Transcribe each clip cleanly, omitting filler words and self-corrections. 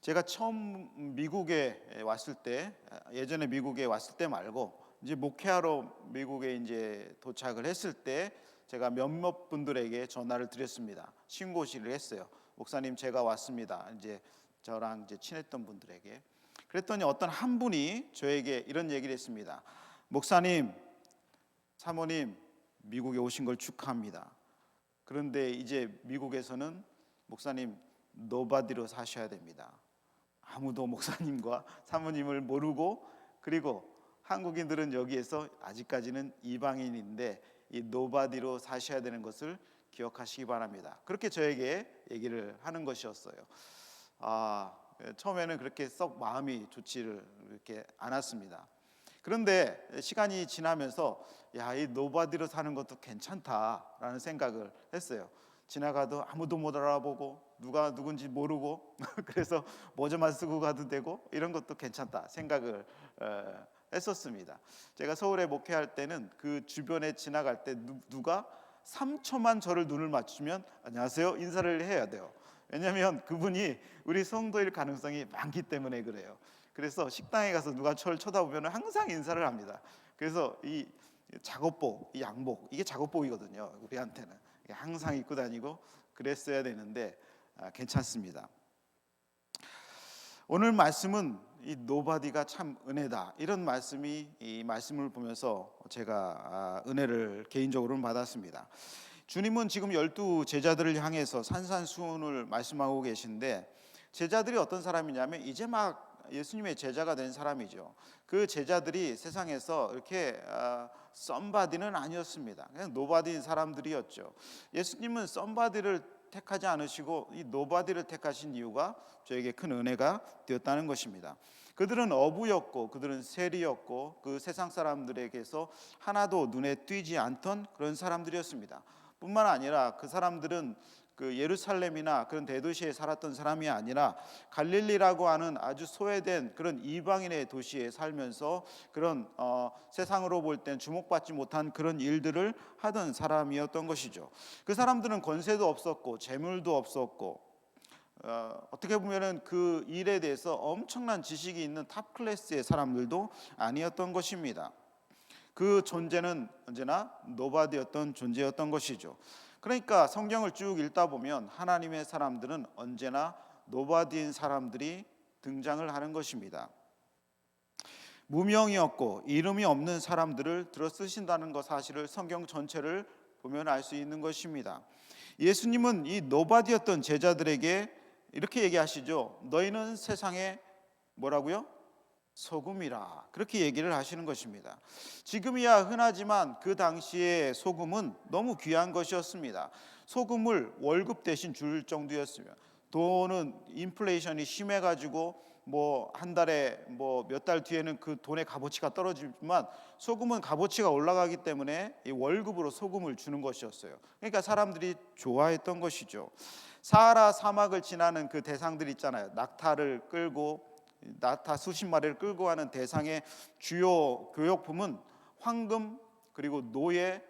제가 처음 미국에 왔을 때, 예전에 미국에 왔을 때 말고 이제 목회하러 미국에 이제 도착을 했을 때 제가 몇몇 분들에게 전화를 드렸습니다. 신고식을 했어요. 목사님, 제가 왔습니다. 이제 저랑 이제 친했던 분들에게. 그랬더니 어떤 한 분이 저에게 이런 얘기를 했습니다. 목사님, 사모님, 미국에 오신 걸 축하합니다. 그런데 이제 미국에서는 목사님 노바디로 사셔야 됩니다. 아무도 목사님과 사모님을 모르고, 그리고 한국인들은 여기에서 아직까지는 이방인인데 이 노바디로 사셔야 되는 것을 기억하시기 바랍니다. 그렇게 저에게 얘기를 하는 것이었어요. 처음에는 그렇게 썩 마음이 좋지를 이렇게 않았습니다. 그런데 시간이 지나면서 이 노바디로 사는 것도 괜찮다라는 생각을 했어요. 지나가도 아무도 못 알아보고 누가 누군지 모르고 그래서 모자만 쓰고 가도 되고 이런 것도 괜찮다 생각을 했었습니다. 제가 서울에 목회할 때는 그 주변에 지나갈 때 누가 3초만 저를 눈을 맞추면 안녕하세요 인사를 해야 돼요. 왜냐하면 그분이 우리 성도일 가능성이 많기 때문에 그래요. 그래서 식당에 가서 누가 저를 쳐다보면 항상 인사를 합니다. 그래서 이 작업복, 이 양복, 이게 작업복이거든요. 우리한테는 항상 입고 다니고 그랬어야 되는데 괜찮습니다. 오늘 말씀은 이 노바디가 참 은혜다, 이런 말씀이, 이 말씀을 보면서 제가 은혜를 개인적으로는 받았습니다. 주님은 지금 12 제자들을 향해서 산산수훈을 말씀하고 계신데, 제자들이 어떤 사람이냐면 이제 막 예수님의 제자가 된 사람이죠. 그 제자들이 세상에서 이렇게 썸바디는 아니었습니다. 그냥 노바디인 사람들이었죠. 예수님은 썸바디를 택하지 않으시고 이 노바디를 택하신 이유가 저에게 큰 은혜가 되었다는 것입니다. 그들은 어부였고 그들은 세리였고 그 세상 사람들에게서 하나도 눈에 띄지 않던 그런 사람들이었습니다. 뿐만 아니라 그 사람들은 그 예루살렘이나 그런 대도시에 살았던 사람이 아니라 갈릴리라고 하는 아주 소외된 그런 이방인의 도시에 살면서 그런 세상으로 볼 땐 주목받지 못한 그런 일들을 하던 사람이었던 것이죠. 그 사람들은 권세도 없었고 재물도 없었고 어떻게 보면은 그 일에 대해서 엄청난 지식이 있는 탑 클래스의 사람들도 아니었던 것입니다. 그 존재는 언제나 노바디였던 존재였던 것이죠. 그러니까 성경을 쭉 읽다 보면 하나님의 사람들은 언제나 노바디인 사람들이 등장을 하는 것입니다. 무명이었고 이름이 없는 사람들을 들어 쓰신다는 것 사실을 성경 전체를 보면 알 수 있는 것입니다. 예수님은 이 노바디였던 제자들에게 이렇게 얘기하시죠. 너희는 세상에 뭐라고요? 소금이라, 그렇게 얘기를 하시는 것입니다. 지금이야 흔하지만 그 당시에 소금은 너무 귀한 것이었습니다. 소금을 월급 대신 줄 정도였으며, 돈은 인플레이션이 심해가지고 뭐 한 달에 뭐 몇 달 뒤에는 그 돈의 값어치가 떨어지지만 소금은 값어치가 올라가기 때문에 이 월급으로 소금을 주는 것이었어요. 그러니까 사람들이 좋아했던 것이죠. 사하라 사막을 지나는 그 대상들 있잖아요. 낙타 수십 마리를 끌고 가는 대상의 주요 교역품은 황금, 그리고 노예,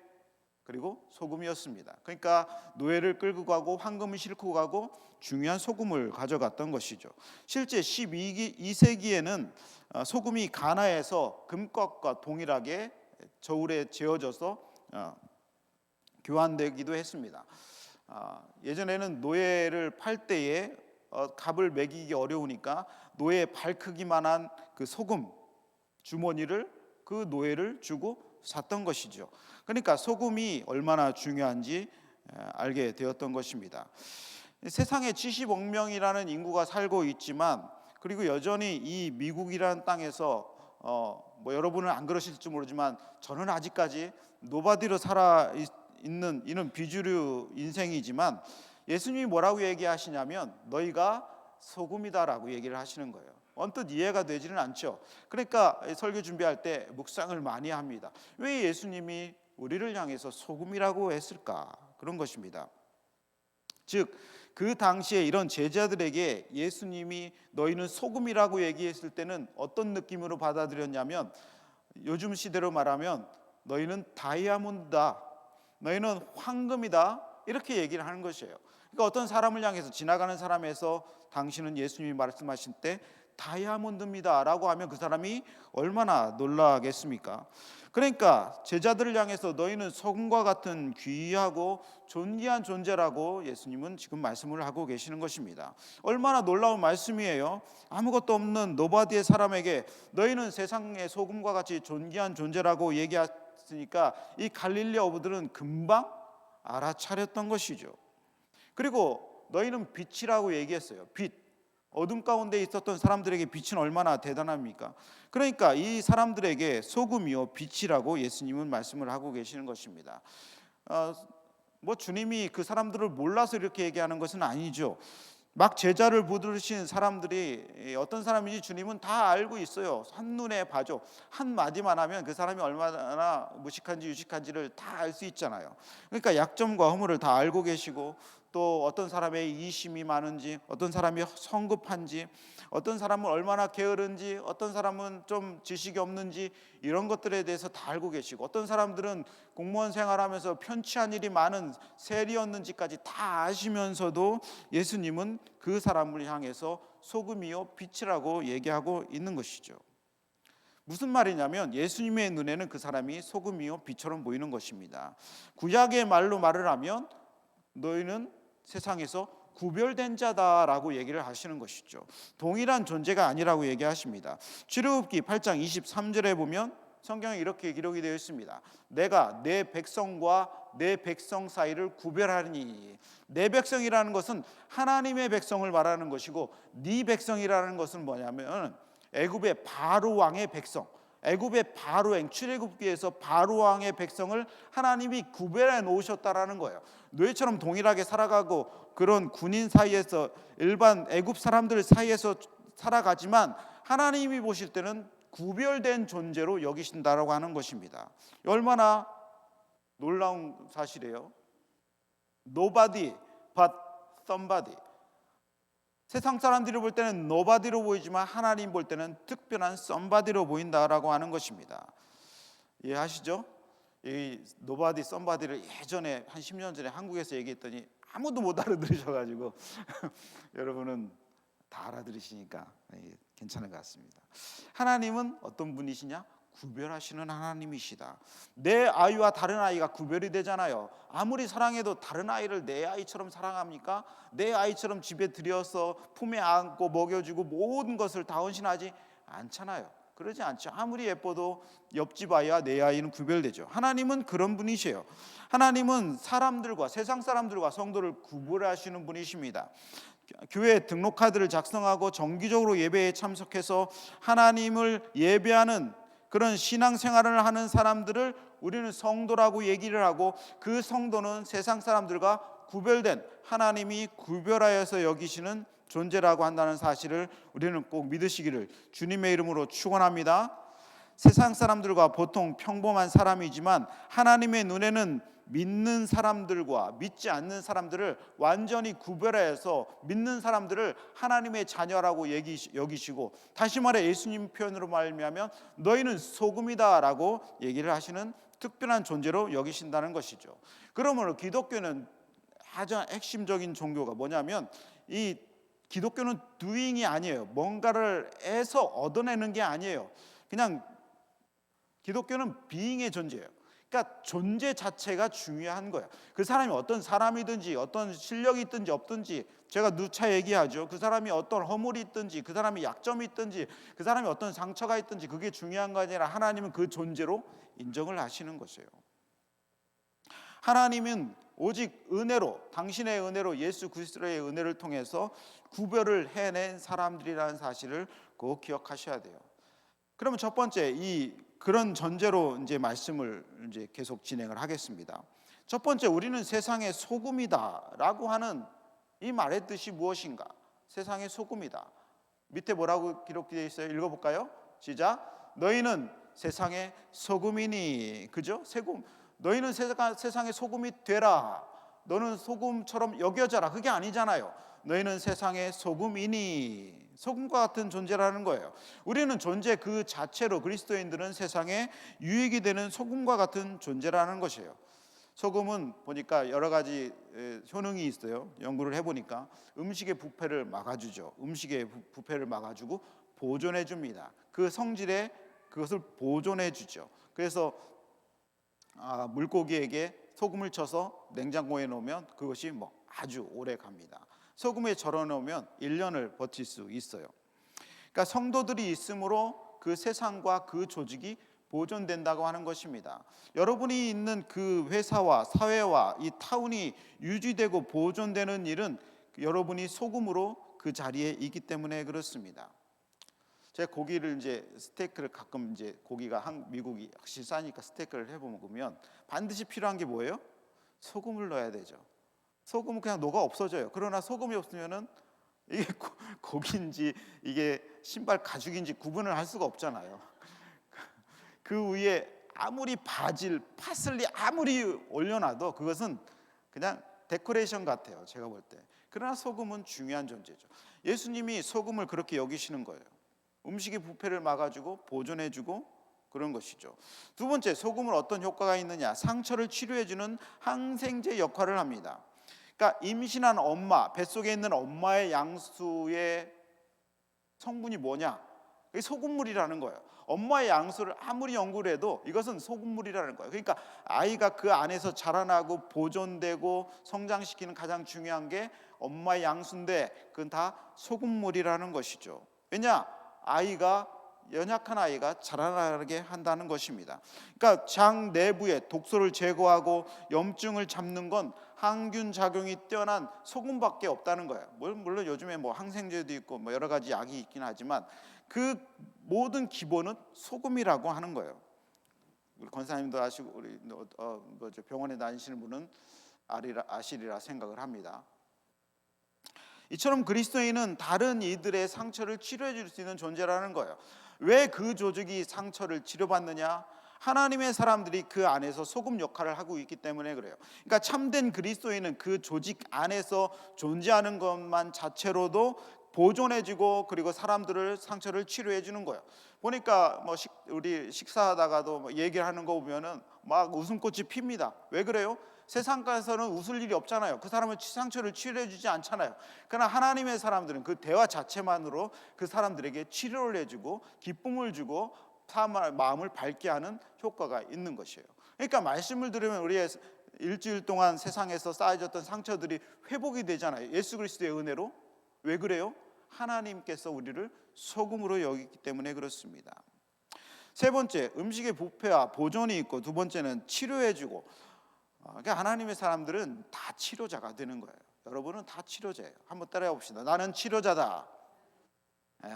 그리고 소금이었습니다. 그러니까 노예를 끌고 가고 황금을 싣고 가고 중요한 소금을 가져갔던 것이죠. 실제 12세기에는 소금이 가나에서 금값과 동일하게 저울에 재어져서 교환되기도 했습니다. 예전에는 노예를 팔 때에 값을 매기기 어려우니까 노예 발 크기만한 그 소금 주머니를 그 노예를 주고 샀던 것이죠. 그러니까 소금이 얼마나 중요한지 알게 되었던 것입니다. 세상에 70억 명이라는 인구가 살고 있지만, 그리고 여전히 이 미국이라는 땅에서 뭐 여러분은 안 그러실지 모르지만 저는 아직까지 노바디로 살아 있는 이런 비주류 인생이지만, 예수님이 뭐라고 얘기하시냐면 너희가 소금이다라고 얘기를 하시는 거예요. 언뜻 이해가 되지는 않죠. 그러니까 설교 준비할 때 묵상을 많이 합니다. 왜 예수님이 우리를 향해서 소금이라고 했을까? 그런 것입니다. 즉 그 당시에 이런 제자들에게 예수님이 너희는 소금이라고 얘기했을 때는 어떤 느낌으로 받아들였냐면, 요즘 시대로 말하면 너희는 다이아몬드다, 너희는 황금이다, 이렇게 얘기를 하는 것이에요. 그러니까 어떤 사람을 향해서, 지나가는 사람에서 당신은 예수님이 말씀하신 때 다이아몬드입니다 라고 하면 그 사람이 얼마나 놀라겠습니까? 그러니까 제자들을 향해서 너희는 소금과 같은 귀하고 존귀한 존재라고 예수님은 지금 말씀을 하고 계시는 것입니다. 얼마나 놀라운 말씀이에요. 아무것도 없는 노바디의 사람에게 너희는 세상의 소금과 같이 존귀한 존재라고 얘기했으니까 이 갈릴리 어부들은 금방 알아차렸던 것이죠. 그리고 너희는 빛이라고 얘기했어요. 빛. 어둠 가운데 있었던 사람들에게 빛은 얼마나 대단합니까? 그러니까 이 사람들에게 소금이요 빛이라고 예수님은 말씀을 하고 계시는 것입니다. 뭐 주님이 그 사람들을 몰라서 이렇게 얘기하는 것은 아니죠. 막 제자를 부르신 사람들이 어떤 사람인지 주님은 다 알고 있어요. 한눈에 봐죠. 한마디만 하면 그 사람이 얼마나 무식한지 유식한지를 다 알 수 있잖아요. 그러니까 약점과 허물을 다 알고 계시고, 또 어떤 사람의 이심이 많은지, 어떤 사람이 성급한지, 어떤 사람은 얼마나 게으른지, 어떤 사람은 좀 지식이 없는지, 이런 것들에 대해서 다 알고 계시고, 어떤 사람들은 공무원 생활하면서 편취한 일이 많은 세리였는지까지 다 아시면서도 예수님은 그 사람을 향해서 소금이요 빛이라고 얘기하고 있는 것이죠. 무슨 말이냐면 예수님의 눈에는 그 사람이 소금이요 빛처럼 보이는 것입니다. 구약의 말로 말을 하면 너희는 세상에서 구별된 자다라고 얘기를 하시는 것이죠. 동일한 존재가 아니라고 얘기하십니다. 출애굽기 8장 23절에 보면 성경에 이렇게 기록이 되어 있습니다. 내가 내 백성과 내 백성 사이를 구별하니. 내 백성이라는 것은 하나님의 백성을 말하는 것이고, 네 백성이라는 것은 뭐냐면 애굽의 바로 왕의 백성, 애굽의 바로 왕, 출애굽기에서 바로 왕의 백성을 하나님이 구별해 놓으셨다라는 거예요. 너희처럼 동일하게 살아가고 그런 군인 사이에서 일반 애굽 사람들 사이에서 살아가지만 하나님이 보실 때는 구별된 존재로 여기신다라고 하는 것입니다. 얼마나 놀라운 사실이에요. Nobody but somebody. 세상 사람들이 볼 때는 nobody로 보이지만 하나님 볼 때는 특별한 somebody로 보인다라고 하는 것입니다. 이해하시죠? 이 nobody, somebody를 예전에 한 10년 전에 한국에서 얘기했더니 아무도 못 알아들으셔가지고 여러분은 다 알아들으시니까 괜찮은 것 같습니다. 하나님은 어떤 분이시냐? 구별하시는 하나님이시다. 내 아이와 다른 아이가 구별이 되잖아요. 아무리 사랑해도 다른 아이를 내 아이처럼 사랑합니까? 내 아이처럼 집에 들여서 품에 안고 먹여주고 모든 것을 다 헌신하지 않잖아요. 그러지 않죠. 아무리 예뻐도 옆집 아이와 내 아이는 구별되죠. 하나님은 그런 분이세요. 하나님은 사람들과 세상 사람들과 성도를 구별하시는 분이십니다. 교회 등록카드를 작성하고 정기적으로 예배에 참석해서 하나님을 예배하는 그런 신앙생활을 하는 사람들을 우리는 성도라고 얘기를 하고, 그 성도는 세상 사람들과 구별된, 하나님이 구별하여서 여기시는 존재라고 한다는 사실을 우리는 꼭 믿으시기를 주님의 이름으로 축원합니다. 세상 사람들과 보통 평범한 사람이지만 하나님의 눈에는 믿는 사람들과 믿지 않는 사람들을 완전히 구별해서 믿는 사람들을 하나님의 자녀라고 여기시고, 다시 말해 예수님 표현으로 말하면 너희는 소금이다 라고 얘기를 하시는 특별한 존재로 여기신다는 것이죠. 그러므로 기독교는 가장 핵심적인 종교가 뭐냐면, 이 기독교는 doing이 아니에요. 뭔가를 해서 얻어내는 게 아니에요. 그냥 기독교는 being의 존재예요. 그러니까 존재 자체가 중요한 거예요. 그 사람이 어떤 사람이든지 어떤 실력이 있든지 없든지, 제가 누차 얘기하죠. 그 사람이 어떤 허물이 있든지, 그 사람이 약점이 있든지, 그 사람이 어떤 상처가 있든지, 그게 중요한 거 아니라 하나님은 그 존재로 인정을 하시는 것이에요. 하나님은 오직 은혜로, 당신의 은혜로, 예수 그리스도의 은혜를 통해서 구별을 해낸 사람들이라는 사실을 꼭 기억하셔야 돼요. 그러면 첫 번째, 그런 전제로 이제 말씀을 이제 계속 진행을 하겠습니다. 첫 번째, 우리는 세상의 소금이다라고 하는 이 말의 뜻이 무엇인가? 세상의 소금이다. 밑에 뭐라고 기록되어 있어요? 읽어볼까요? 시작. 너희는 세상의 소금이니. 그죠? 세금. 너희는 세상의 소금이 되라. 너는 소금처럼 여겨져라. 그게 아니잖아요. 너희는 세상의 소금이니. 소금과 같은 존재라는 거예요. 우리는 존재 그 자체로, 그리스도인들은 세상에 유익이 되는 소금과 같은 존재라는 것이에요. 소금은 보니까 여러 가지 효능이 있어요. 연구를 해보니까 음식의 부패를 막아주죠. 음식의 부패를 막아주고 보존해 줍니다. 그 성질에 그것을 보존해 주죠. 그래서 물고기에게 소금을 쳐서 냉장고에 놓으면 그것이 아주 오래 갑니다. 소금에 절여 놓으면 1년을 버틸 수 있어요. 그러니까 성도들이 있으므로 그 세상과 그 조직이 보존된다고 하는 것입니다. 여러분이 있는 그 회사와 사회와 이 타운이 유지되고 보존되는 일은 여러분이 소금으로 그 자리에 있기 때문에 그렇습니다. 제가 고기를 스테이크를 가끔 고기가 미국이 확실히 싸니까 스테이크를 해 먹으면 반드시 필요한 게 뭐예요? 소금을 넣어야 되죠. 소금은 그냥 녹아 없어져요. 그러나 소금이 없으면은 이게 고기인지 이게 신발 가죽인지 구분을 할 수가 없잖아요. 그 위에 아무리 바질, 파슬리 아무리 올려놔도 그것은 그냥 데코레이션 같아요. 제가 볼 때. 그러나 소금은 중요한 존재죠. 예수님이 소금을 그렇게 여기시는 거예요. 음식의 부패를 막아주고 보존해주고 그런 것이죠. 두 번째, 소금은 어떤 효과가 있느냐? 상처를 치료해주는 항생제 역할을 합니다. 그러니까 임신한 엄마, 뱃속에 있는 엄마의 양수의 성분이 뭐냐? 이게 소금물이라는 거예요. 엄마의 양수를 아무리 연구를 해도 이것은 소금물이라는 거예요. 그러니까 아이가 그 안에서 자라나고 보존되고 성장시키는 가장 중요한 게 엄마의 양수인데 그건 다 소금물이라는 것이죠. 왜냐? 연약한 아이가 자라나게 한다는 것입니다. 그러니까 장 내부에 독소를 제거하고 염증을 잡는 건 항균 작용이 뛰어난 소금밖에 없다는 거예요. 물론 요즘에 항생제도 있고 여러 가지 약이 있긴 하지만 그 모든 기본은 소금이라고 하는 거예요. 우리 권사님도 아시고 우리 병원에 다니시는 분은 아시리라 생각을 합니다. 이처럼 그리스도인은 다른 이들의 상처를 치료해 줄 수 있는 존재라는 거예요. 왜 그 조직이 상처를 치료받느냐? 하나님의 사람들이 그 안에서 소금 역할을 하고 있기 때문에 그래요. 그러니까 참된 그리스도인은 그 조직 안에서 존재하는 것만 자체로도 보존해주고 그리고 사람들을 상처를 치료해 주는 거예요. 보니까 우리 식사하다가도 얘기를 하는 거 보면은 막 웃음꽃이 핍니다. 왜 그래요? 세상 가서는 웃을 일이 없잖아요. 그 사람은 상처를 치료해 주지 않잖아요. 그러나 하나님의 사람들은 그 대화 자체만으로 그 사람들에게 치료를 해주고 기쁨을 주고 마음을 밝게 하는 효과가 있는 것이에요. 그러니까 말씀을 들으면 우리의 일주일 동안 세상에서 쌓여졌던 상처들이 회복이 되잖아요. 예수 그리스도의 은혜로. 왜 그래요? 하나님께서 우리를 소금으로 여기기 때문에 그렇습니다. 세 번째, 음식의 부패와 보존이 있고 두 번째는 치료해주고. 그러니까 하나님의 사람들은 다 치료자가 되는 거예요. 여러분은 다 치료자예요. 한번 따라해 봅시다. 나는 치료자다.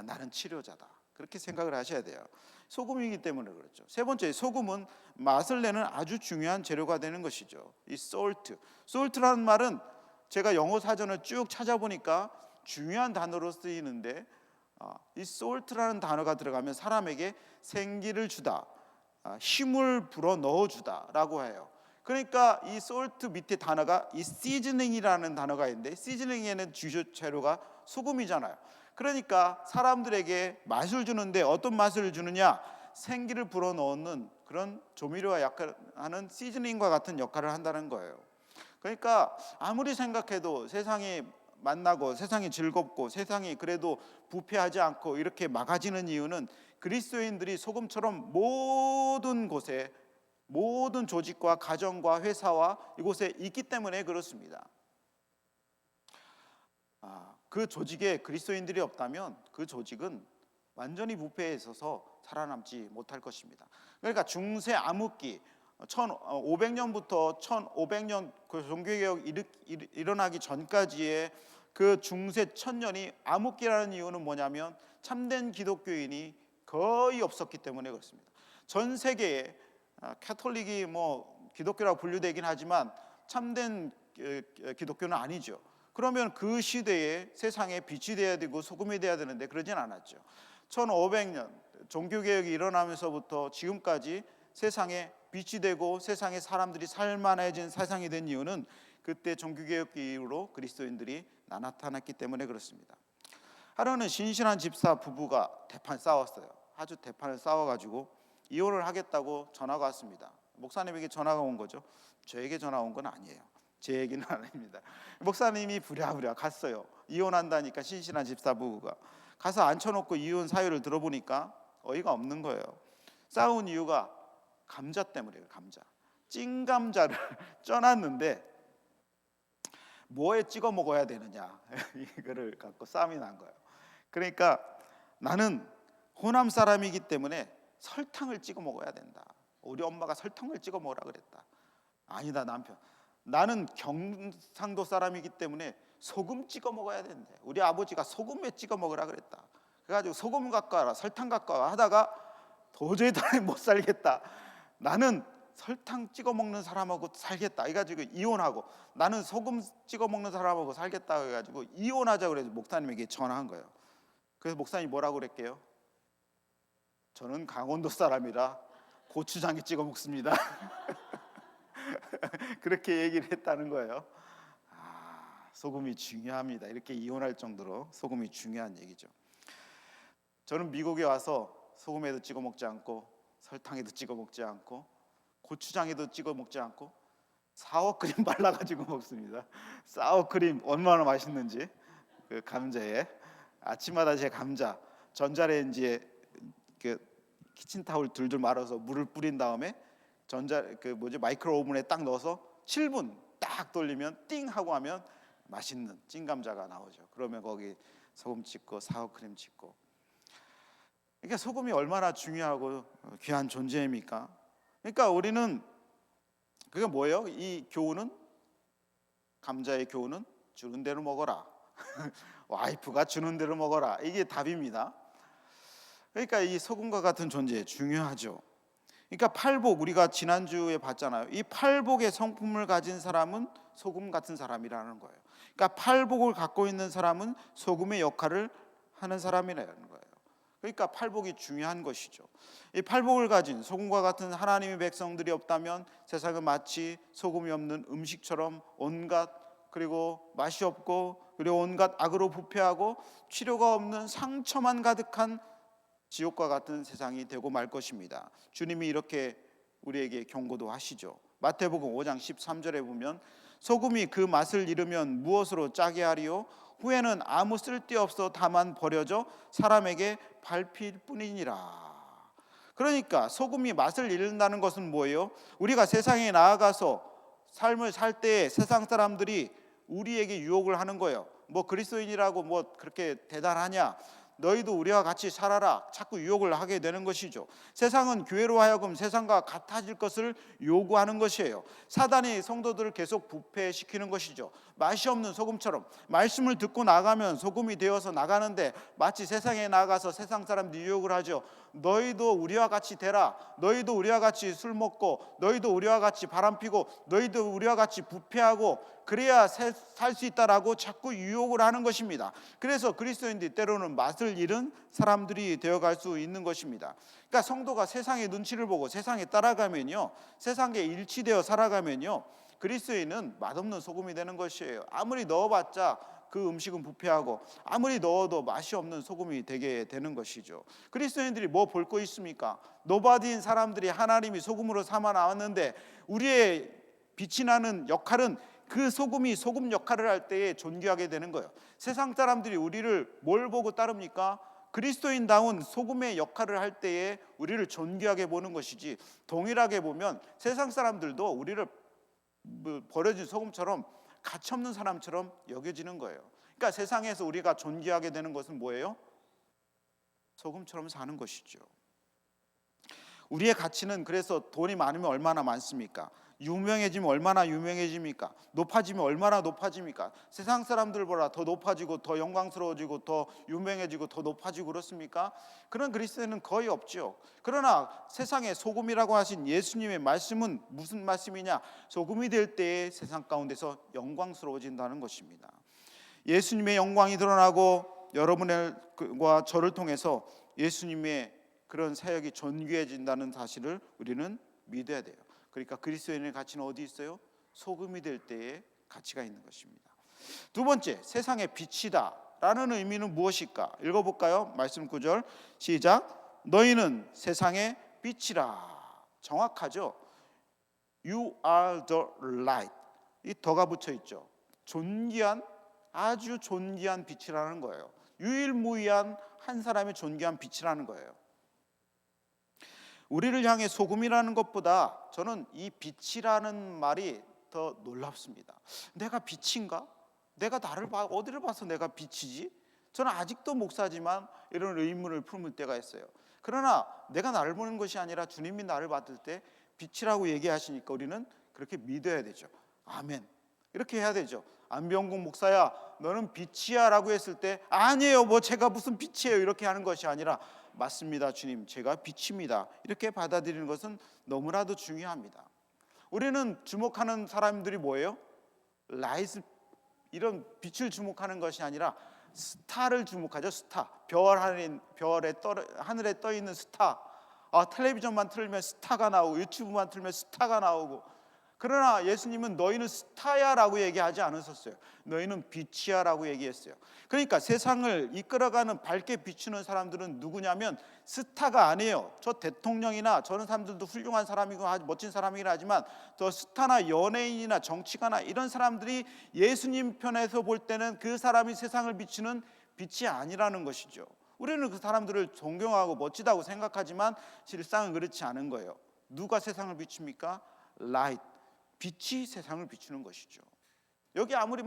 나는 치료자다. 그렇게 생각을 하셔야 돼요. 소금이기 때문에 그렇죠. 세 번째, 소금은 맛을 내는 아주 중요한 재료가 되는 것이죠. 이 salt. salt라는 말은 제가 영어 사전을 쭉 찾아보니까 중요한 단어로 쓰이는데 이 salt라는 단어가 들어가면 사람에게 생기를 주다, 힘을 불어 넣어주다라고 해요. 그러니까 이 salt 밑에 단어가 이 seasoning이라는 단어가 있는데 seasoning에는 주요 재료가 소금이잖아요. 그러니까 사람들에게 맛을 주는데 어떤 맛을 주느냐? 생기를 불어넣는 그런 조미료와 약간하는 시즈닝과 같은 역할을 한다는 거예요. 그러니까 아무리 생각해도 세상이 만나고 세상이 즐겁고 세상이 그래도 부패하지 않고 이렇게 막아지는 이유는 그리스도인들이 소금처럼 모든 곳에 모든 조직과 가정과 회사와 이곳에 있기 때문에 그렇습니다. 그 조직에 그리스도인들이 없다면 그 조직은 완전히 부패에 있어서 살아남지 못할 것입니다. 그러니까 중세 암흑기 1500년부터 1500년 그 종교개혁 일어나기 전까지의 그 중세 1000년이 암흑기라는 이유는 뭐냐면 참된 기독교인이 거의 없었기 때문에 그렇습니다. 전 세계에 카톨릭이 기독교라고 분류되긴 하지만 참된 기독교는 아니죠. 그러면 그 시대에 세상에 빛이 되어야 되고 소금이 되어야 되는데 그러진 않았죠. 1500년 종교개혁이 일어나면서부터 지금까지 세상에 빛이 되고 세상에 사람들이 살만해진 세상이 된 이유는 그때 종교개혁 이후로 그리스도인들이 나타났기 때문에 그렇습니다. 하루는 신실한 집사 부부가 대판 싸웠어요. 아주 대판을 싸워가지고 이혼을 하겠다고 전화가 왔습니다. 목사님에게 전화가 온 거죠. 저에게 전화 온 건 아니에요. 제 얘기는 아닙니다. 목사님이 부랴부랴 갔어요. 이혼한다니까 신실한 집사부부가 가서 앉혀놓고 이혼 사유를 들어보니까 어이가 없는 거예요. 싸운 이유가 감자 때문이에요. 감자, 찐 감자를 쪄놨는데 뭐에 찍어 먹어야 되느냐 이거를 갖고 싸움이 난 거예요. 그러니까 나는 호남 사람이기 때문에 설탕을 찍어 먹어야 된다. 우리 엄마가 설탕을 찍어 먹으라 그랬다. 아니다 남편. 나는 경상도 사람이기 때문에 소금 찍어 먹어야 된대. 우리 아버지가 소금에 찍어 먹으라 그랬다. 그래가지고 소금 갖고 와라 설탕 갖고 와라 하다가 도저히 못 살겠다. 나는 설탕 찍어 먹는 사람하고 살겠다. 해가지고 이혼하고 나는 소금 찍어 먹는 사람하고 살겠다. 해가지고 이혼하자 그래서 목사님에게 전화한 거예요. 그래서 목사님이 뭐라고 그랬게요? 저는 강원도 사람이라 고추장에 찍어 먹습니다. 그렇게 얘기를 했다는 거예요. 소금이 중요합니다. 이렇게 이혼할 정도로 소금이 중요한 얘기죠. 저는 미국에 와서 소금에도 찍어 먹지 않고 설탕에도 찍어 먹지 않고 고추장에도 찍어 먹지 않고 사워크림 발라가지고 먹습니다. 사워크림 얼마나 맛있는지. 그 감자에 아침마다 제 감자 전자레인지에 그 키친타올 둘둘 말아서 물을 뿌린 다음에 마이크로 오븐에 딱 넣어서 7분 딱 돌리면 띵 하고 하면 맛있는 찐 감자가 나오죠. 그러면 거기 소금 찍고 사워크림 찍고. 그러니까 소금이 얼마나 중요하고 귀한 존재입니까? 그러니까 우리는 그게 뭐예요? 이 교훈은, 감자의 교훈은 주는 대로 먹어라. 와이프가 주는 대로 먹어라. 이게 답입니다. 그러니까 이 소금과 같은 존재 중요하죠. 그러니까 팔복, 우리가 지난주에 봤잖아요. 이 팔복의 성품을 가진 사람은 소금 같은 사람이라는 거예요. 그러니까 팔복을 갖고 있는 사람은 소금의 역할을 하는 사람이라는 거예요. 그러니까 팔복이 중요한 것이죠. 이 팔복을 가진 소금과 같은 하나님의 백성들이 없다면 세상은 마치 소금이 없는 음식처럼 온갖, 그리고 맛이 없고, 그리고 온갖 악으로 부패하고 치료가 없는 상처만 가득한 지옥과 같은 세상이 되고 말 것입니다. 주님이 이렇게 우리에게 경고도 하시죠. 마태복음 5장 13절에 보면 소금이 그 맛을 잃으면 무엇으로 짜게 하리요? 후에는 아무 쓸데없어 다만 버려져 사람에게 밟힐 뿐이니라. 그러니까 소금이 맛을 잃는다는 것은 뭐예요? 우리가 세상에 나아가서 삶을 살 때 세상 사람들이 우리에게 유혹을 하는 거예요. 뭐 그리스도인이라고 뭐 그렇게 대단하냐? 너희도 우리와 같이 살아라. 자꾸 유혹을 하게 되는 것이죠. 세상은 교회로 하여금 세상과 같아질 것을 요구하는 것이에요. 사단이 성도들을 계속 부패시키는 것이죠. 맛이 없는 소금처럼 말씀을 듣고 나가면 소금이 되어서 나가는데 마치 세상에 나가서 세상 사람들이 유혹을 하죠. 너희도 우리와 같이 되라. 너희도 우리와 같이 술 먹고, 너희도 우리와 같이 바람 피고, 너희도 우리와 같이 부패하고, 그래야 살 수 있다라고 자꾸 유혹을 하는 것입니다. 그래서 그리스도인들이 때로는 맛을 잃은 사람들이 되어갈 수 있는 것입니다. 그러니까 성도가 세상의 눈치를 보고 세상에 따라가면요, 세상에 일치되어 살아가면요, 그리스도인은 맛없는 소금이 되는 것이에요. 아무리 넣어봤자 그 음식은 부패하고 아무리 넣어도 맛이 없는 소금이 되게 되는 것이죠. 그리스도인들이 뭐 볼 거 있습니까? 노바디인 사람들이 하나님이 소금으로 삼아 나왔는데 우리의 빛이 나는 역할은 그 소금이 소금 역할을 할 때에 존귀하게 되는 거예요. 세상 사람들이 우리를 뭘 보고 따릅니까? 그리스도인다운 소금의 역할을 할 때에 우리를 존귀하게 보는 것이지, 동일하게 보면 세상 사람들도 우리를 버려진 소금처럼 가치없는 사람처럼 여겨지는 거예요. 그러니까 세상에서 우리가 존귀하게 되는 것은 뭐예요? 소금처럼 사는 것이죠. 우리의 가치는 그래서 돈이 많으면 얼마나 많습니까? 유명해지면 얼마나 유명해집니까? 높아지면 얼마나 높아집니까? 세상 사람들보다 더 높아지고 더 영광스러워지고 더 유명해지고 더 높아지고 그렇습니까? 그런 그리스도인은 거의 없죠. 그러나 세상의 소금이라고 하신 예수님의 말씀은 무슨 말씀이냐? 소금이 될 때에 세상 가운데서 영광스러워진다는 것입니다. 예수님의 영광이 드러나고 여러분과 저를 통해서 예수님의 그런 사역이 존귀해진다는 사실을 우리는 믿어야 돼요. 그러니까 그리스도인의 가치는 어디 있어요? 소금이 될 때에 가치가 있는 것입니다. 두 번째, 세상의 빛이다 라는 의미는 무엇일까? 읽어볼까요? 말씀 9절 시작. 너희는 세상의 빛이라. 정확하죠? You are the light. 이 더가 붙여 있죠. 존귀한, 아주 존귀한 빛이라는 거예요. 유일무이한 한 사람의 존귀한 빛이라는 거예요. 우리를 향해 소금이라는 것보다 저는 이 빛이라는 말이 더 놀랍습니다. 내가 빛인가? 내가 나를 어디를 봐서 내가 빛이지? 저는 아직도 목사지만 이런 의문을 품을 때가 있어요. 그러나 내가 나를 보는 것이 아니라 주님이 나를 받을 때 빛이라고 얘기하시니까 우리는 그렇게 믿어야 되죠. 아멘. 이렇게 해야 되죠. 안병국 목사야, 너는 빛이야 라고 했을 때 아니에요, 뭐 제가 무슨 빛이에요, 이렇게 하는 것이 아니라 맞습니다 주님, 제가 빛입니다, 이렇게 받아들이는 것은 너무나도 중요합니다. 우리는 주목하는 사람들이 뭐예요? 라이트, 이런 빛을 주목하는 것이 아니라 스타를 주목하죠. 스타, 하늘에 떠 있는 스타. 텔레비전만 틀면 스타가 나오고 유튜브만 틀면 스타가 나오고. 그러나 예수님은 너희는 스타야 라고 얘기하지 않으셨어요. 너희는 빛이야 라고 얘기했어요. 그러니까 세상을 이끌어가는 밝게 비추는 사람들은 누구냐면 스타가 아니에요. 저 대통령이나 저런 사람들도 훌륭한 사람이고 멋진 사람이긴 하지만 저 스타나 연예인이나 정치가나 이런 사람들이 예수님 편에서 볼 때는 그 사람이 세상을 비추는 빛이 아니라는 것이죠. 우리는 그 사람들을 존경하고 멋지다고 생각하지만 실상은 그렇지 않은 거예요. 누가 세상을 비춥니까? 라이트, 빛이 세상을 비추는 것이죠. 여기 아무리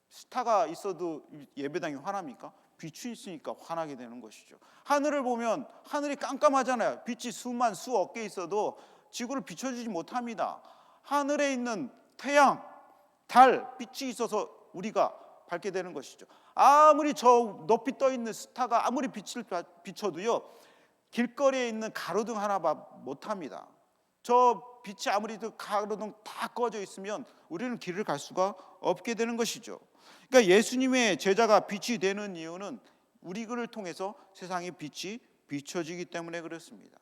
스타가 있어도 예배당이 화납니까? 빛이 있으니까 화나게 되는 것이죠. 하늘을 보면 하늘이 깜깜하잖아요. 빛이 수억 개 있어도 지구를 비춰주지 못합니다. 하늘에 있는 태양, 달, 빛이 있어서 우리가 밝게 되는 것이죠. 아무리 저 높이 떠 있는 스타가 아무리 빛을 비춰도요, 길거리에 있는 가로등 하나 못합니다. 저 빛이 아무리 가로등 다 꺼져 있으면 우리는 길을 갈 수가 없게 되는 것이죠. 그러니까 예수님의 제자가 빛이 되는 이유는 우리를 통해서 세상의 빛이 비춰지기 때문에 그렇습니다.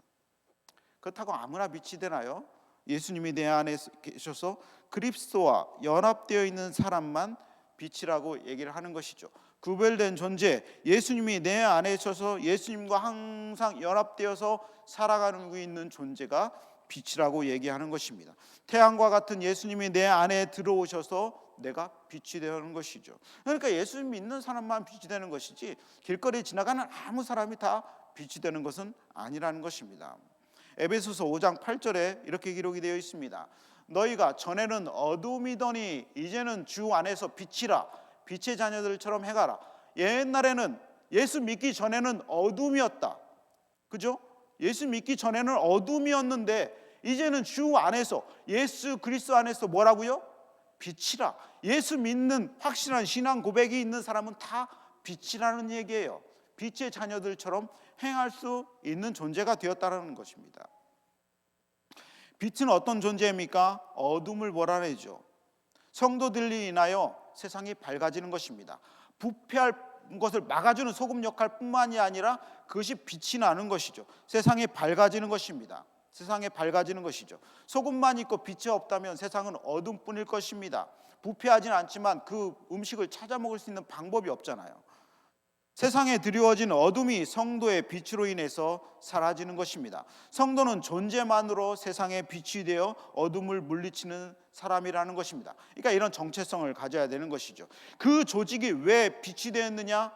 그렇다고 아무나 빛이 되나요? 예수님이 내 안에 계셔서 그리스도와 연합되어 있는 사람만 빛이라고 얘기를 하는 것이죠. 구별된 존재, 예수님이 내 안에 있어서 예수님과 항상 연합되어서 살아가는 있는 존재가 빛이라고 얘기하는 것입니다. 태양과 같은 예수님이 내 안에 들어오셔서 내가 빛이 되는 것이죠. 그러니까 예수님 믿는 사람만 빛이 되는 것이지 길거리에 지나가는 아무 사람이 다 빛이 되는 것은 아니라는 것입니다. 에베소서 5장 8절에 이렇게 기록이 되어 있습니다. 너희가 전에는 어둠이더니 이제는 주 안에서 빛이라, 빛의 자녀들처럼 행하라. 옛날에는 예수 믿기 전에는 어둠이었다. 그죠? 예수 믿기 전에는 어둠이었는데 이제는 주 안에서, 예수 그리스도 안에서 뭐라고요? 빛이라. 예수 믿는 확실한 신앙 고백이 있는 사람은 다 빛이라는 얘기예요. 빛의 자녀들처럼 행할 수 있는 존재가 되었다는 것입니다. 빛은 어떤 존재입니까? 어둠을 몰아내죠. 성도들로 인하여 세상이 밝아지는 것입니다. 부패할 것을 막아주는 소금 역할뿐만이 아니라 그것이 빛이 나는 것이죠. 세상이 밝아지는 것입니다. 세상에 밝아지는 것이죠. 소금만 있고 빛이 없다면 세상은 어둠뿐일 것입니다. 부패하지는 않지만 그 음식을 찾아 먹을 수 있는 방법이 없잖아요. 세상에 드리워진 어둠이 성도의 빛으로 인해서 사라지는 것입니다. 성도는 존재만으로 세상의 빛이 되어 어둠을 물리치는 사람이라는 것입니다. 그러니까 이런 정체성을 가져야 되는 것이죠. 그 조직이 왜 빛이 되었느냐?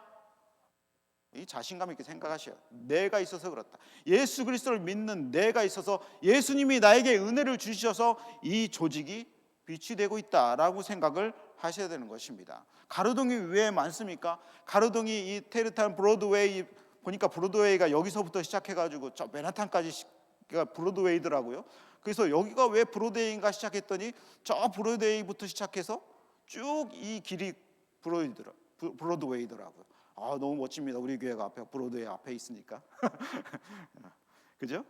이 자신감 있게 생각하셔요. 내가 있어서 그렇다. 예수 그리스도를 믿는 내가 있어서 예수님이 나에게 은혜를 주셔서 이 조직이 빛이 되고 있다라고 생각을 하셔야 되는 것입니다. 가로등이 왜 많습니까? 가로등이 이 테르탄 브로드웨이 보니까 브로드웨이가 여기서부터 시작해가지고 저 맨하탄까지가 브로드웨이더라고요. 그래서 여기가 왜 브로드웨이인가 시작했더니 저 브로드웨이부터 시작해서 쭉 이 길이 브로드웨이더라고요. 너무 멋집니다. 우리 교회가 앞에 브로드웨이 앞에 있으니까. 그죠?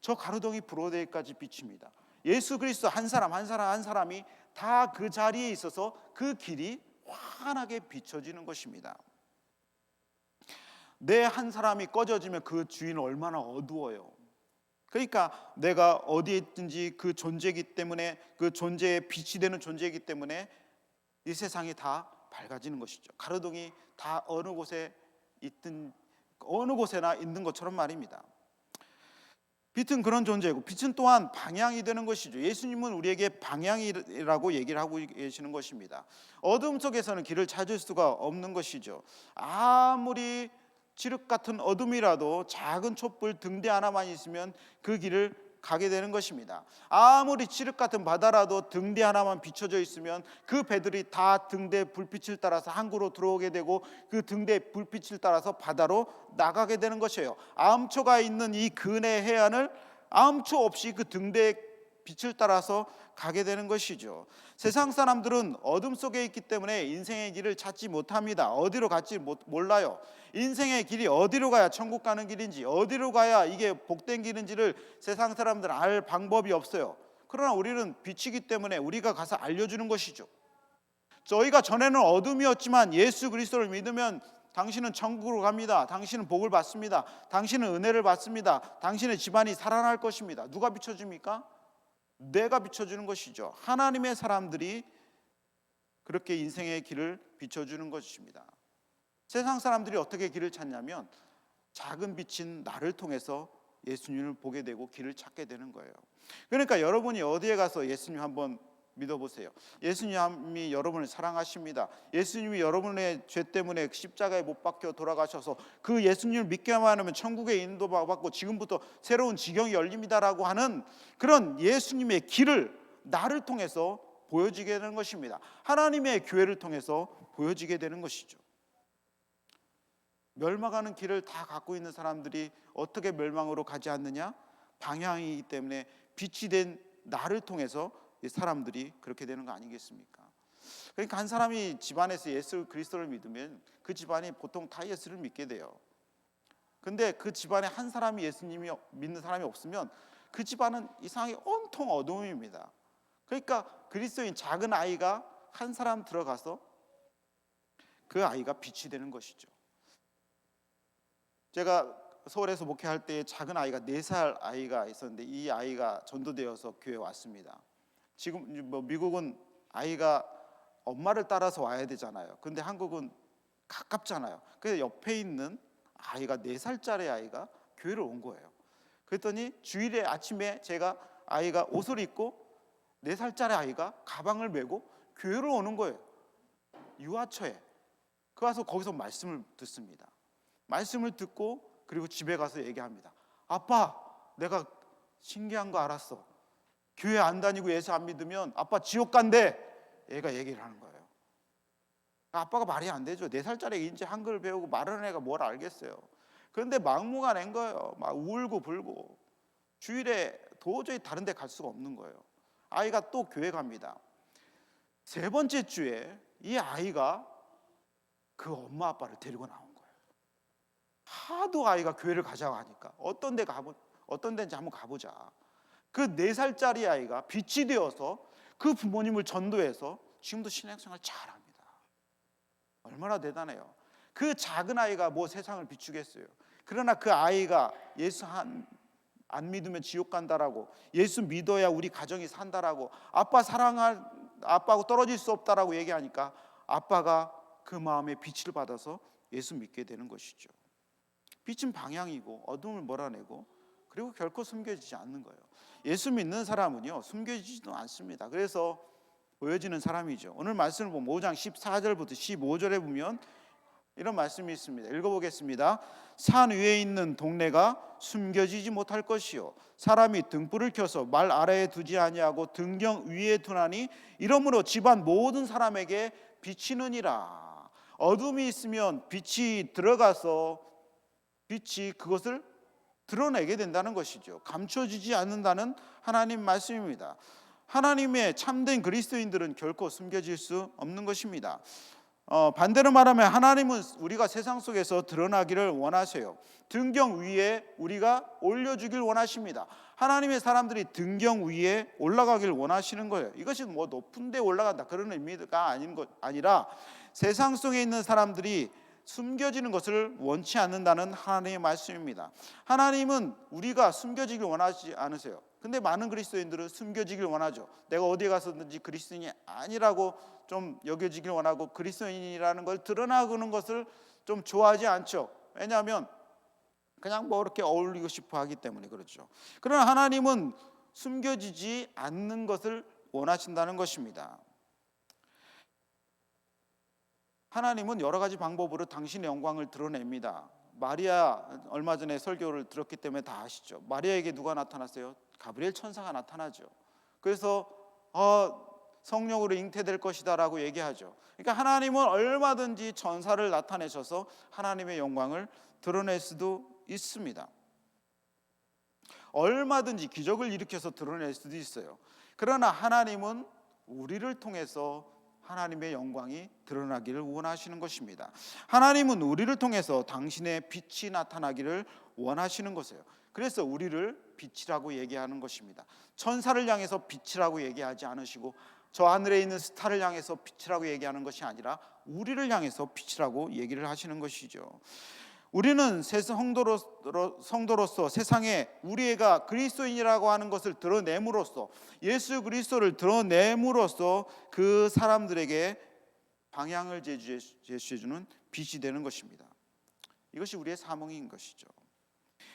저 가로등이 브로드웨이까지 비칩니다. 예수 그리스도 한 사람이 다 그 자리에 있어서 그 길이 환하게 비춰지는 것입니다. 내 한 사람이 꺼져지면 그 주위는 얼마나 어두워요. 그러니까 내가 어디에 있든지 그 존재이기 때문에, 그 존재에 빛이 되는 존재이기 때문에 이 세상이 다 밝아지는 것이죠. 가로등이 다 어느 곳에나 있는 것처럼 말입니다. 빛은 그런 존재이고 빛은 또한 방향이 되는 것이죠. 예수님은 우리에게 방향이라고 얘기를 하고 계시는 것입니다. 어둠 속에서는 길을 찾을 수가 없는 것이죠. 아무리 칠흑 같은 어둠이라도 작은 촛불 등대 하나만 있으면 그 길을 가게 되는 것입니다. 아무리 칠흑 같은 바다라도 등대 하나만 비춰져 있으면 그 배들이 다 등대 불빛을 따라서 항구로 들어오게 되고 그 등대 불빛을 따라서 바다로 나가게 되는 것이에요. 암초가 있는 이 근해 해안을 암초 없이 그 등대 빛을 따라서 가게 되는 것이죠. 세상 사람들은 어둠 속에 있기 때문에 인생의 길을 찾지 못합니다. 어디로 갈지 몰라요. 인생의 길이 어디로 가야 천국 가는 길인지, 어디로 가야 이게 복된 길인지를 세상 사람들은 알 방법이 없어요. 그러나 우리는 빛이기 때문에 우리가 가서 알려주는 것이죠. 저희가 전에는 어둠이었지만 예수 그리스도를 믿으면 당신은 천국으로 갑니다. 당신은 복을 받습니다. 당신은 은혜를 받습니다. 당신의 집안이 살아날 것입니다. 누가 비춰줍니까? 내가 비춰주는 것이죠. 하나님의 사람들이 그렇게 인생의 길을 비춰주는 것입니다. 세상 사람들이 어떻게 길을 찾냐면 작은 빛인 나를 통해서 예수님을 보게 되고 길을 찾게 되는 거예요. 그러니까 여러분이 어디에 가서 예수님 한번 믿어보세요. 예수님이 여러분을 사랑하십니다. 예수님이 여러분의 죄 때문에 십자가에 못 박혀 돌아가셔서 그 예수님을 믿기만 하면 천국에 인도받고 지금부터 새로운 지경이 열립니다라고 하는 그런 예수님의 길을 나를 통해서 보여지게 되는 것입니다. 하나님의 교회를 통해서 보여지게 되는 것이죠. 멸망하는 길을 다 갖고 있는 사람들이 어떻게 멸망으로 가지 않느냐? 방향이기 때문에 빛이 된 나를 통해서 사람들이 그렇게 되는 거 아니겠습니까? 그러니까 한 사람이 집안에서 예수 그리스도를 믿으면 그 집안이 보통 다 예수를 믿게 돼요. 근데 그 집안에 한 사람이 예수님이 믿는 사람이 없으면 그 집안은 이상하게 온통 어둠입니다. 그러니까 그리스도인 작은 아이가 한 사람 들어가서 그 아이가 빛이 되는 것이죠. 제가 서울에서 목회할 때 작은 아이가 4살 아이가 있었는데 이 아이가 전도되어서 교회에 왔습니다. 지금 미국은 아이가 엄마를 따라서 와야 되잖아요. 근데 한국은 가깝잖아요. 그래서 옆에 있는 아이가 4살짜리 아이가 교회를 온 거예요. 그랬더니 주일에 아침에 제가 아이가 옷을 입고 4살짜리 아이가 가방을 메고 교회를 오는 거예요. 유아처에. 그 와서 거기서 말씀을 듣습니다. 말씀을 듣고 그리고 집에 가서 얘기합니다. 아빠, 내가 신기한 거 알았어. 교회 안 다니고 예수 안 믿으면 아빠 지옥 간대. 얘가 얘기를 하는 거예요. 아빠가 말이 안 되죠. 4살짜리 이제 한글 배우고 말하는 애가 뭘 알겠어요. 그런데 막무가 낸 거예요. 막 울고 불고. 주일에 도저히 다른 데 갈 수가 없는 거예요. 아이가 또 교회 갑니다. 3번째 주에 이 아이가 그 엄마 아빠를 데리고 나온 거예요. 하도 아이가 교회를 가자고 하니까 어떤 데인지 한번 가보자. 그 4살짜리 아이가 빛이 되어서 그 부모님을 전도해서 지금도 신앙생활 잘합니다. 얼마나 대단해요. 그 작은 아이가 뭐 세상을 비추겠어요. 그러나 그 아이가 예수 안 믿으면 지옥 간다라고, 예수 믿어야 우리 가정이 산다라고, 아빠 사랑할 아빠하고 떨어질 수 없다라고 얘기하니까 아빠가 그 마음에 빛을 받아서 예수 믿게 되는 것이죠. 빛은 방향이고 어둠을 몰아내고 그리고 결코 숨겨지지 않는 거예요. 예수 믿는 사람은요 숨겨지지도 않습니다. 그래서 보여지는 사람이죠. 오늘 말씀을 보면 5장 14절부터 15절에 보면 이런 말씀이 있습니다. 읽어보겠습니다. 산 위에 있는 동네가 숨겨지지 못할 것이요 사람이 등불을 켜서 말 아래에 두지 아니하고 등경 위에 두나니 이러므로 집안 모든 사람에게 비치느니라. 어둠이 있으면 빛이 들어가서 빛이 그것을 드러내게 된다는 것이죠. 감춰지지 않는다는 하나님 말씀입니다. 하나님의 참된 그리스도인들은 결코 숨겨질 수 없는 것입니다. 반대로 말하면 하나님은 우리가 세상 속에서 드러나기를 원하세요. 등경 위에 우리가 올려주길 원하십니다. 하나님의 사람들이 등경 위에 올라가길 원하시는 거예요. 이것이 뭐 높은 데 올라간다 그런 의미가 아니라 세상 속에 있는 사람들이 숨겨지는 것을 원치 않는다는 하나님의 말씀입니다. 하나님은 우리가 숨겨지길 원하지 않으세요. 근데 많은 그리스도인들은 숨겨지길 원하죠. 내가 어디에 가서든지 그리스도인이 아니라고 좀 여겨지길 원하고 그리스도인이라는 걸 드러나는 것을 좀 좋아하지 않죠. 왜냐하면 그냥 뭐 이렇게 어울리고 싶어 하기 때문에 그렇죠. 그러나 하나님은 숨겨지지 않는 것을 원하신다는 것입니다. 하나님은 여러 가지 방법으로 당신의 영광을 드러냅니다. 마리아 얼마 전에 설교를 들었기 때문에 다 아시죠. 마리아에게 누가 나타났어요? 가브리엘 천사가 나타나죠. 그래서 성령으로 잉태될 것이다라고 얘기하죠. 그러니까 하나님은 얼마든지 천사를 나타내셔서 하나님의 영광을 드러낼 수도 있습니다. 얼마든지 기적을 일으켜서 드러낼 수도 있어요. 그러나 하나님은 우리를 통해서 하나님의 영광이 드러나기를 원하시는 것입니다. 하나님은 우리를 통해서 당신의 빛이 나타나기를 원하시는 것이에요. 그래서 우리를 빛이라고 얘기하는 것입니다. 천사를 향해서 빛이라고 얘기하지 않으시고 저 하늘에 있는 스타를 향해서 빛이라고 얘기하는 것이 아니라 우리를 향해서 빛이라고 얘기를 하시는 것이죠. 우리는 성도로서 세상에 우리가 그리스도인이라고 하는 것을 드러냄으로써, 예수 그리스도를 드러냄으로써 그 사람들에게 방향을 제시해주는 빛이 되는 것입니다. 이것이 우리의 사명인 것이죠.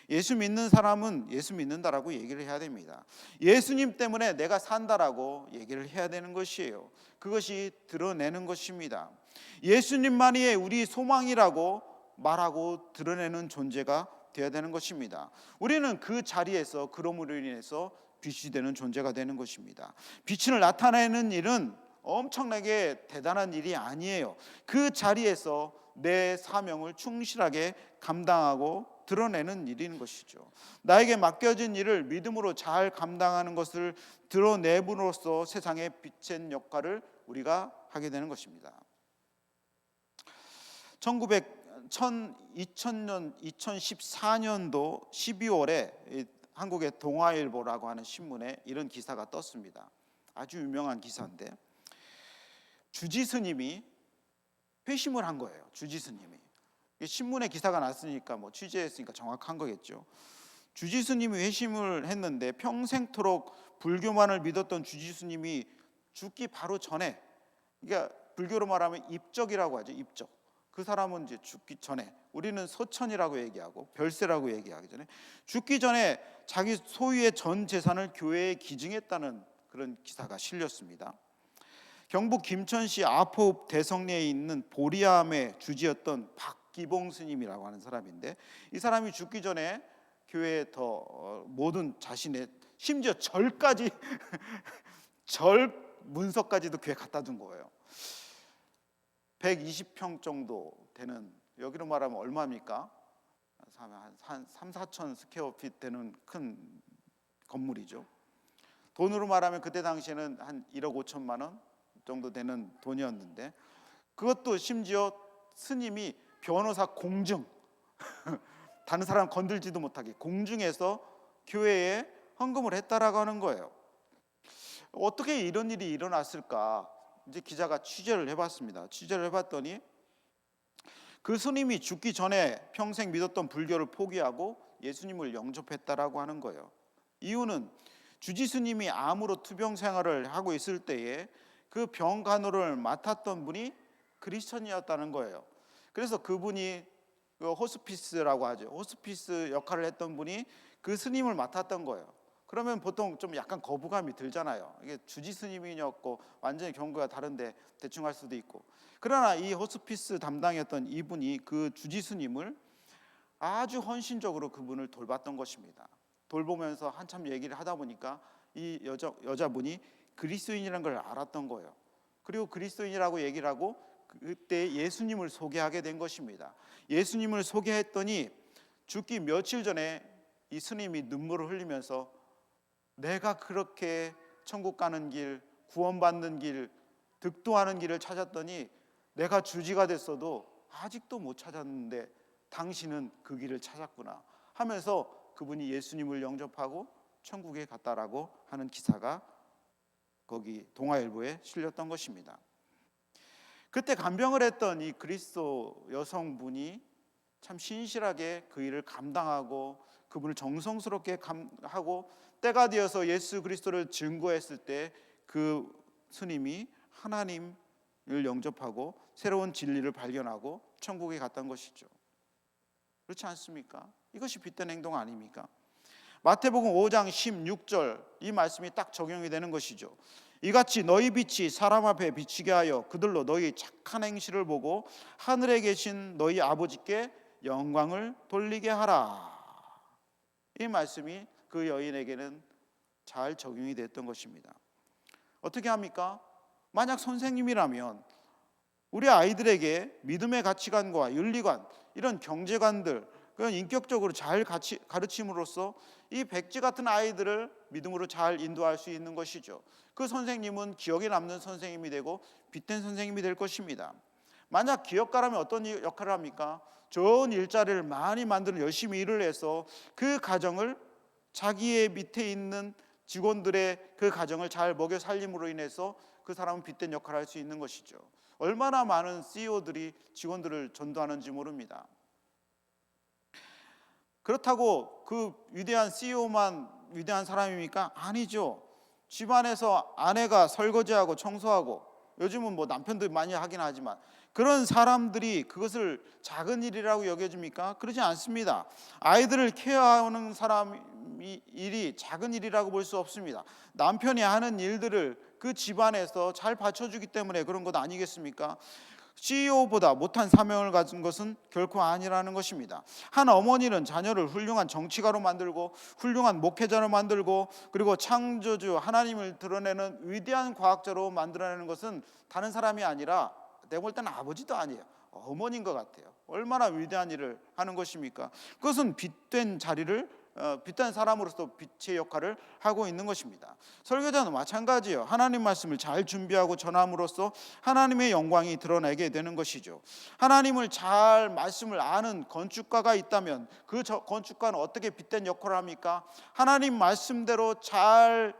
예수 믿는 사람은 예수 믿는다라고 얘기를 해야 됩니다. 예수님 때문에 내가 산다라고 얘기를 해야 되는 것이에요. 그것이 드러내는 것입니다. 예수님만이 우리 소망이라고 말하고 드러내는 존재가 되어야 되는 것입니다. 우리는 그 자리에서 그러므로 인해서 빛이 되는 존재가 되는 것입니다. 빛을 나타내는 일은 엄청나게 대단한 일이 아니에요. 그 자리에서 내 사명을 충실하게 감당하고 드러내는 일인 것이죠. 나에게 맡겨진 일을 믿음으로 잘 감당하는 것을 드러내므로써 세상에 빛의 역할을 우리가 하게 되는 것입니다. 2014년도 12월에 한국의 동아일보라고 하는 신문에 이런 기사가 떴습니다. 아주 유명한 기사인데 주지스님이 회심을 한 거예요. 주지스님이 신문에 기사가 났으니까 뭐 취재했으니까 정확한 거겠죠. 주지스님이 회심을 했는데 평생토록 불교만을 믿었던 주지스님이 죽기 바로 전에, 그러니까 불교로 말하면 입적이라고 하죠. 입적. 그 사람은 이제 죽기 전에, 우리는 소천이라고 얘기하고 별세라고 얘기하기 전에 죽기 전에 자기 소유의 전 재산을 교회에 기증했다는 그런 기사가 실렸습니다. 경북 김천시 아포읍 대성리에 있는 보리암의 주지였던 박기봉 스님이라고 하는 사람인데, 이 사람이 죽기 전에 교회에 모든 자신의 심지어 절까지 절 문서까지도 교회에 갖다 둔 거예요. 120평 정도 되는, 여기로 말하면 얼마입니까? 한 3, 4천 스퀘어핏 되는 큰 건물이죠. 돈으로 말하면 그때 당시에는 한 1억 5천만 원 정도 되는 돈이었는데, 그것도 심지어 스님이 변호사 공증 다른 사람 건들지도 못하게 공증해서 교회에 헌금을 했다라고 하는 거예요. 어떻게 이런 일이 일어났을까? 이제 기자가 취재를 해봤습니다. 취재를 해봤더니 그 스님이 죽기 전에 평생 믿었던 불교를 포기하고 예수님을 영접했다라고 하는 거예요. 이유는 주지 스님이 암으로 투병 생활을 하고 있을 때에 그 병 간호를 맡았던 분이 크리스천이었다는 거예요. 그래서 그분이 그 호스피스라고 하죠. 호스피스 역할을 했던 분이 그 스님을 맡았던 거예요. 그러면 보통 좀 약간 거부감이 들잖아요. 이게 주지 스님이었고 완전히 경우가 다른데 대충 할 수도 있고. 그러나 이 호스피스 담당이었던 이분이 그 주지 스님을 아주 헌신적으로 그분을 돌봤던 것입니다. 돌보면서 한참 얘기를 하다 보니까 이 여자분이 그리스도인이라는 걸 알았던 거예요. 그리고 그리스도인이라고 얘기를 하고 그때 예수님을 소개하게 된 것입니다. 예수님을 소개했더니 죽기 며칠 전에 이 스님이 눈물을 흘리면서 내가 그렇게 천국 가는 길, 구원받는 길, 득도하는 길을 찾았더니 내가 주지가 됐어도 아직도 못 찾았는데 당신은 그 길을 찾았구나 하면서 그분이 예수님을 영접하고 천국에 갔다라고 하는 기사가 거기 동아일보에 실렸던 것입니다. 그때 간병을 했던 이 그리스도 여성분이 참 신실하게 그 일을 감당하고 그분을 정성스럽게 하고 때가 되어서 예수 그리스도를 증거했을 때 그 스님이 하나님을 영접하고 새로운 진리를 발견하고 천국에 갔던 것이죠. 그렇지 않습니까? 이것이 빛된 행동 아닙니까? 마태복음 5장 16절 이 말씀이 딱 적용이 되는 것이죠. 이같이 너희 빛이 사람 앞에 비치게 하여 그들로 너희 착한 행실을 보고 하늘에 계신 너희 아버지께 영광을 돌리게 하라. 이 말씀이 그 여인에게는 잘 적용이 됐던 것입니다. 어떻게 합니까? 만약 선생님이라면 우리 아이들에게 믿음의 가치관과 윤리관, 이런 경제관들, 그런 인격적으로 잘 가르침으로써 이 백지 같은 아이들을 믿음으로 잘 인도할 수 있는 것이죠. 그 선생님은 기억에 남는 선생님이 되고 빛된 선생님이 될 것입니다. 만약 기업가라면 어떤 역할을 합니까? 좋은 일자리를 많이 만드는, 열심히 일을 해서 그 가정을, 자기의 밑에 있는 직원들의 그 가정을 잘 먹여 살림으로 인해서 그 사람은 빛된 역할을 할 수 있는 것이죠. 얼마나 많은 CEO들이 직원들을 전도하는지 모릅니다. 그렇다고 그 위대한 CEO만 위대한 사람입니까? 아니죠. 집안에서 아내가 설거지하고 청소하고, 요즘은 뭐 남편도 많이 하긴 하지만, 그런 사람들이 그것을 작은 일이라고 여겨집니까? 그러지 않습니다. 아이들을 케어하는 사람이 일이 작은 일이라고 볼 수 없습니다. 남편이 하는 일들을 그 집안에서 잘 받쳐주기 때문에 그런 것 아니겠습니까? CEO보다 못한 사명을 가진 것은 결코 아니라는 것입니다. 한 어머니는 자녀를 훌륭한 정치가로 만들고 훌륭한 목회자로 만들고, 그리고 창조주 하나님을 드러내는 위대한 과학자로 만들어내는 것은 다른 사람이 아니라, 내가 볼 때는 아버지도 아니에요, 어머니인 것 같아요. 얼마나 위대한 일을 하는 것입니까? 그것은 빛된 자리를, 빛된 사람으로서 빛의 역할을 하고 있는 것입니다. 설교자는 마찬가지예요. 하나님 말씀을 잘 준비하고 전함으로써 하나님의 영광이 드러나게 되는 것이죠. 하나님을 잘 말씀을 아는 건축가가 있다면 그 건축가는 어떻게 빛된 역할을 합니까? 하나님 말씀대로 잘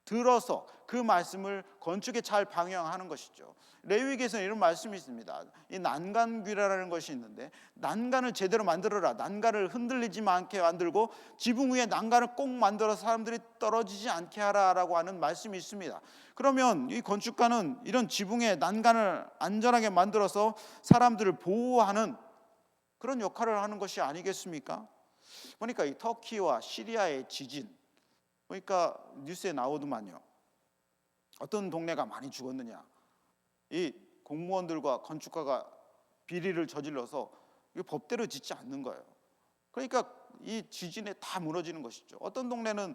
들어서 그 말씀을 건축에 잘 방영하는 것이죠. 레위기에서는 이런 말씀이 있습니다. 이 난간귀라는 것이 있는데, 난간을 제대로 만들어라, 난간을 흔들리지 않게 만들고 지붕 위에 난간을 꼭 만들어서 사람들이 떨어지지 않게 하라라고 하는 말씀이 있습니다. 그러면 이 건축가는 이런 지붕에 난간을 안전하게 만들어서 사람들을 보호하는 그런 역할을 하는 것이 아니겠습니까? 보니까 이 터키와 시리아의 지진, 그러니까 뉴스에 나오더만요. 어떤 동네가 많이 죽었느냐, 이 공무원들과 건축가가 비리를 저질러서 이게 법대로 짓지 않는 거예요. 그러니까 이 지진에 다 무너지는 것이죠. 어떤 동네는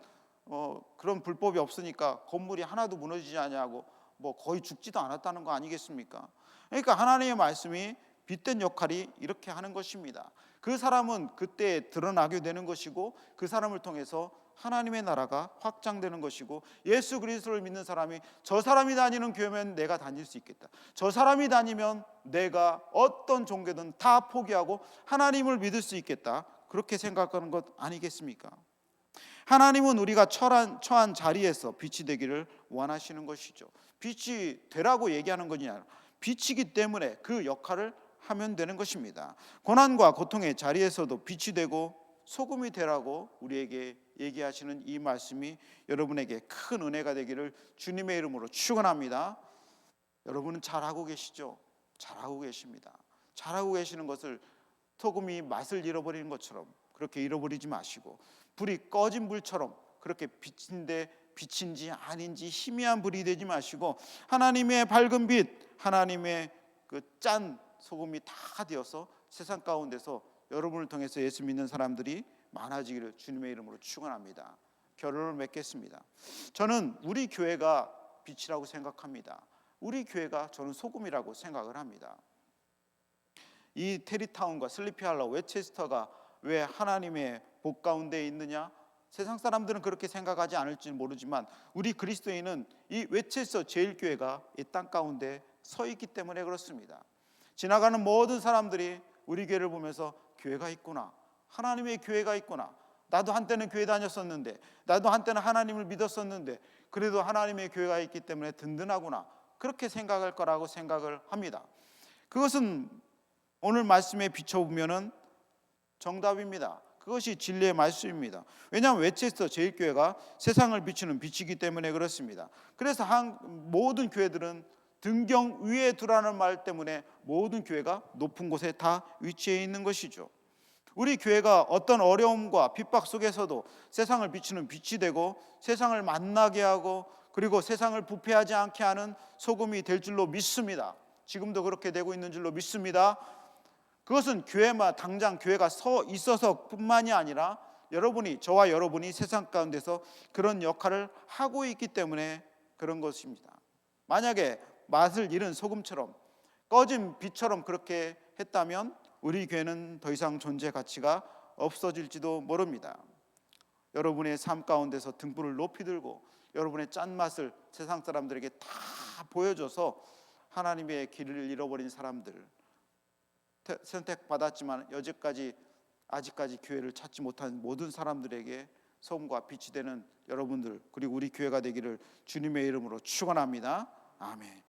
그런 불법이 없으니까 건물이 하나도 무너지지 않냐고 뭐 거의 죽지도 않았다는 거 아니겠습니까? 그러니까 하나님의 말씀이 빛된 역할이 이렇게 하는 것입니다. 그 사람은 그때 드러나게 되는 것이고, 그 사람을 통해서 하나님의 나라가 확장되는 것이고, 예수 그리스도를 믿는 사람이, 저 사람이 다니는 교회면 내가 다닐 수 있겠다, 저 사람이 다니면 내가 어떤 종교든 다 포기하고 하나님을 믿을 수 있겠다, 그렇게 생각하는 것 아니겠습니까? 하나님은 우리가 처한 자리에서 빛이 되기를 원하시는 것이죠. 빛이 되라고 얘기하는 것이 아니라 빛이기 때문에 그 역할을 하면 되는 것입니다. 고난과 고통의 자리에서도 빛이 되고 소금이 되라고 우리에게 얘기하시는 이 말씀이 여러분에게 큰 은혜가 되기를 주님의 이름으로 축원합니다. 여러분은 잘하고 계시죠? 잘하고 계십니다. 잘하고 계시는 것을 소금이 맛을 잃어버리는 것처럼 그렇게 잃어버리지 마시고, 불이 꺼진 불처럼 그렇게 빛인지 아닌지 희미한 불이 되지 마시고, 하나님의 밝은 빛, 하나님의 그 짠 소금이 다 되어서 세상 가운데서 여러분을 통해서 예수 믿는 사람들이 많아지기를 주님의 이름으로 축원합니다. 결론을 맺겠습니다. 저는 우리 교회가 빛이라고 생각합니다. 우리 교회가 저는 소금이라고 생각을 합니다. 이 테리타운과 슬리피할러, 웨체스터가 왜 하나님의 복 가운데 있느냐? 세상 사람들은 그렇게 생각하지 않을지 모르지만 우리 그리스도인은 이 웨체스터 제일교회가 이 땅 가운데 서 있기 때문에 그렇습니다. 지나가는 모든 사람들이 우리 교회를 보면서 교회가 있구나, 하나님의 교회가 있구나, 나도 한때는 교회 다녔었는데, 나도 한때는 하나님을 믿었었는데 그래도 하나님의 교회가 있기 때문에 든든하구나, 그렇게 생각할 거라고 생각을 합니다. 그것은 오늘 말씀에 비춰보면 정답입니다. 그것이 진리의 말씀입니다. 왜냐하면 웨체스터 제일교회가 세상을 비추는 빛이기 때문에 그렇습니다. 그래서 모든 교회들은 등경 위에 두라는 말 때문에 모든 교회가 높은 곳에 다 위치해 있는 것이죠. 우리 교회가 어떤 어려움과 핍박 속에서도 세상을 비추는 빛이 되고 세상을 만나게 하고 그리고 세상을 부패하지 않게 하는 소금이 될 줄로 믿습니다. 지금도 그렇게 되고 있는 줄로 믿습니다. 그것은 교회만 당장 교회가 서 있어서 뿐만이 아니라 저와 여러분이 세상 가운데서 그런 역할을 하고 있기 때문에 그런 것입니다. 만약에 맛을 잃은 소금처럼 꺼진 빛처럼 그렇게 했다면 우리 교회는 더 이상 존재 가치가 없어질지도 모릅니다. 여러분의 삶 가운데서 등불을 높이 들고 여러분의 짠맛을 세상 사람들에게 다 보여줘서 하나님의 길을 잃어버린 사람들, 선택받았지만 아직까지 교회를 찾지 못한 모든 사람들에게 소금과 빛이 되는 여러분들, 그리고 우리 교회가 되기를 주님의 이름으로 축원합니다. 아멘.